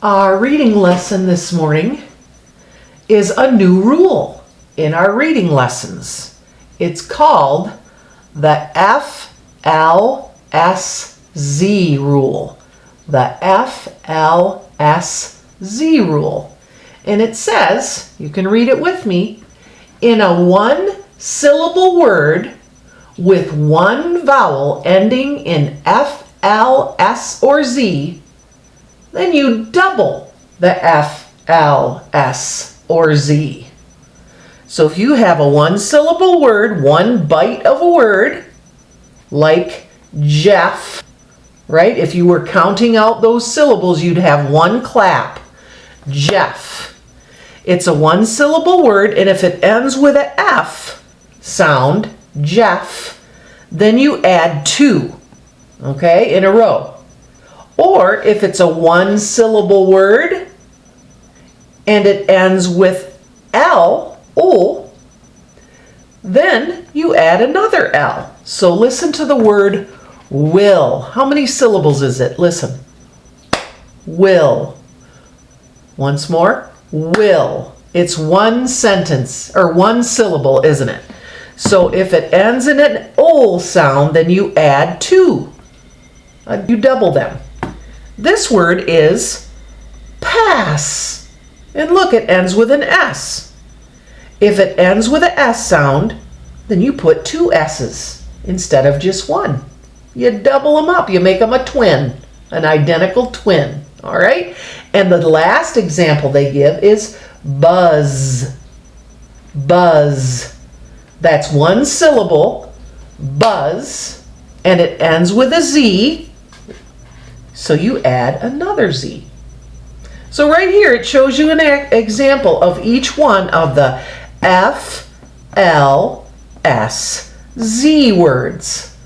Our reading lesson this morning is a new rule in our reading lessons. It's called the FLSZ rule. The FLSZ rule. And it says, you can read it with me, in a one-syllable word with one vowel ending in F, L, S, or Z, then you double the F, L, S, or Z. So if you have a one-syllable word, one bite of a word, like Jeff, right? If you were counting out those syllables, you'd have one clap. Jeff. It's a one-syllable word, and if it ends with an F sound, Jeff, then you add two, okay, in a row. Or if it's a one-syllable word and it ends with L, O, then you add another L. So listen to the word will. How many syllables is it? Listen. Will. Once more. Will. It's one sentence, or one syllable, isn't it? So if it ends in an O sound, then you add two. You double them. This word is pass. And look, it ends with an S. If it ends with an S sound, then you put two S's instead of just one. You double them up. You make them a twin, an identical twin. All right? And the last example they give is buzz. Buzz. That's one syllable, buzz, and it ends with a Z. So you add another Z. So right here it shows you an example of each one of the F, L, S, Z words.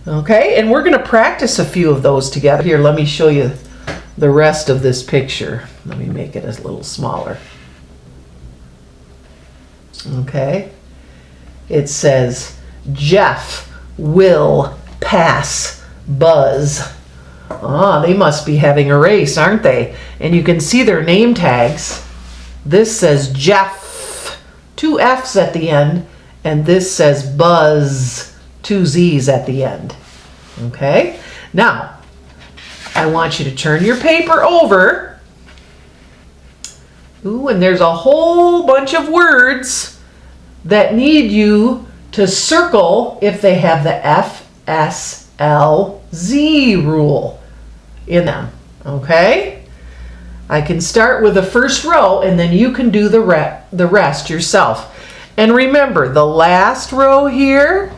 Okay, and we're going to practice a few of those together. Here, let me show you the rest of this picture. Let me make it a little smaller. Okay, it says Jeff will pass Buzz. Ah, they must be having a race, aren't they? And you can see their name tags. This says Jeff, two F's at the end, and this says Buzz, two Z's at the end. Okay? Now, I want you to turn your paper over. Ooh, and there's a whole bunch of words that need you to circle if they have the F, S, L, Z rule in them, okay? I can start with the first row and then you can do the rest yourself. And remember, the last row here,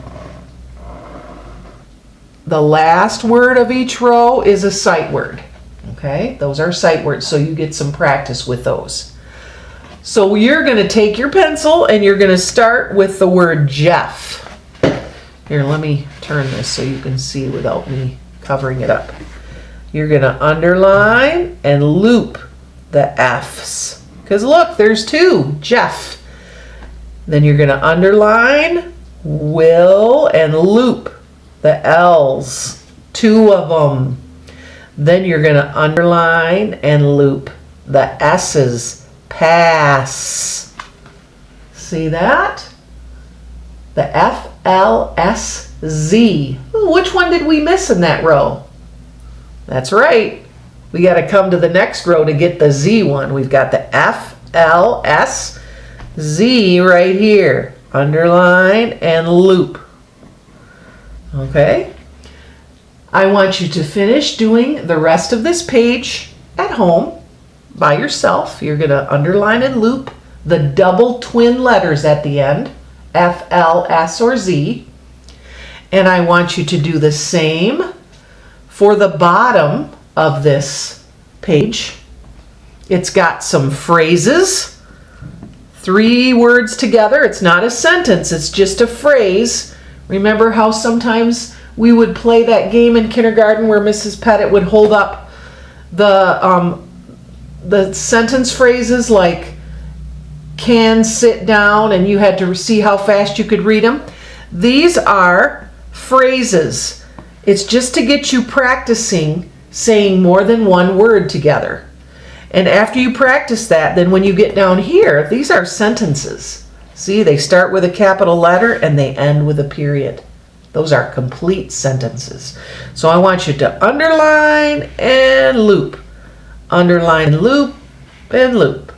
the last word of each row is a sight word, okay? Those are sight words, so you get some practice with those. So you're going to take your pencil and you're going to start with the word Jeff. Here, let me turn this so you can see without me covering it up. You're going to underline and loop the F's. Because look, there's two, Jeff. Then you're going to underline, will, and loop the L's, two of them. Then you're going to underline and loop the S's, pass. See that? The F, L, S, Z. Ooh, which one did we miss in that row? That's right. We got to come to the next row to get the Z one. We've got the F, L, S, Z right here. Underline and loop. Okay? I want you to finish doing the rest of this page at home by yourself. You're going to underline and loop the double twin letters at the end. F, L, S, or Z. And I want you to do the same for the bottom of this page. It's got some phrases, 3 words together. It's not a sentence, it's just a phrase. Remember how sometimes we would play that game in kindergarten where Mrs. Pettit would hold up the sentence phrases like can sit down, and you had to see how fast you could read them. These are phrases. It's just to get you practicing saying more than one word together. And after you practice that, then when you get down here, these are sentences. See, they start with a capital letter and they end with a period. Those are complete sentences. So I want you to underline and loop. Underline, loop, and loop.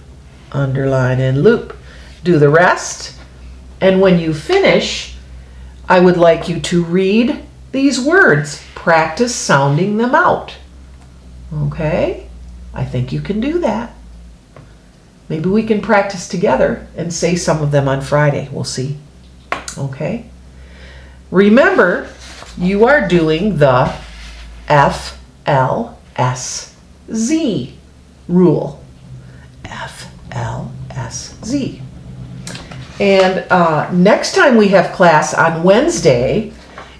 Underline and loop. Do the rest. And when you finish, I would like you to read these words. Practice sounding them out. Okay? I think you can do that. Maybe we can practice together and say some of them on Friday. We'll see. Okay? Remember, you are doing the FLSZ rule. FLSZ. And next time we have class on Wednesday,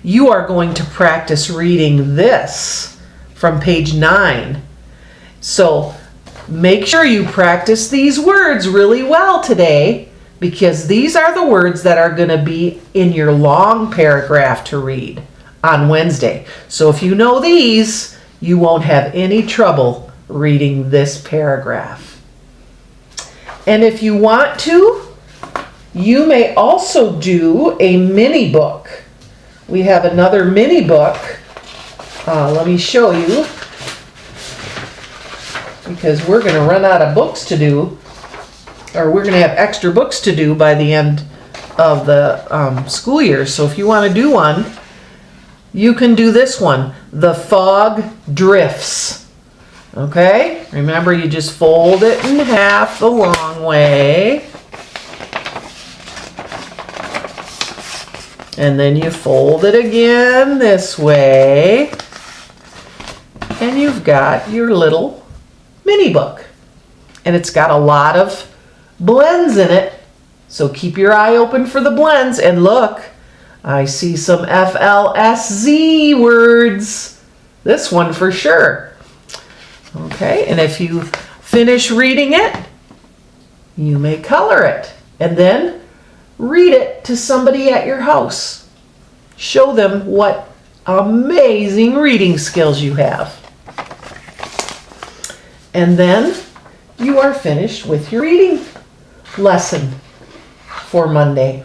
you are going to practice reading this from page 9. So make sure you practice these words really well today, because these are the words that are going to be in your long paragraph to read on Wednesday. So if you know these, you won't have any trouble reading this paragraph. And if you want to, you may also do a mini book. We have another mini book. Let me show you, because we're going to run out of books to do, or we're going to have extra books to do by the end of the school year. So if you want to do one, you can do this one, The Fog Drifts. Okay? Remember, you just fold it in half the long way. And then you fold it again this way. And you've got your little mini book. And it's got a lot of blends in it. So keep your eye open for the blends. And look, I see some FLSZ words. This one for sure. Okay, and if you finish reading it, you may color it. And then read it to somebody at your house. Show them what amazing reading skills you have. And then you are finished with your reading lesson for Monday.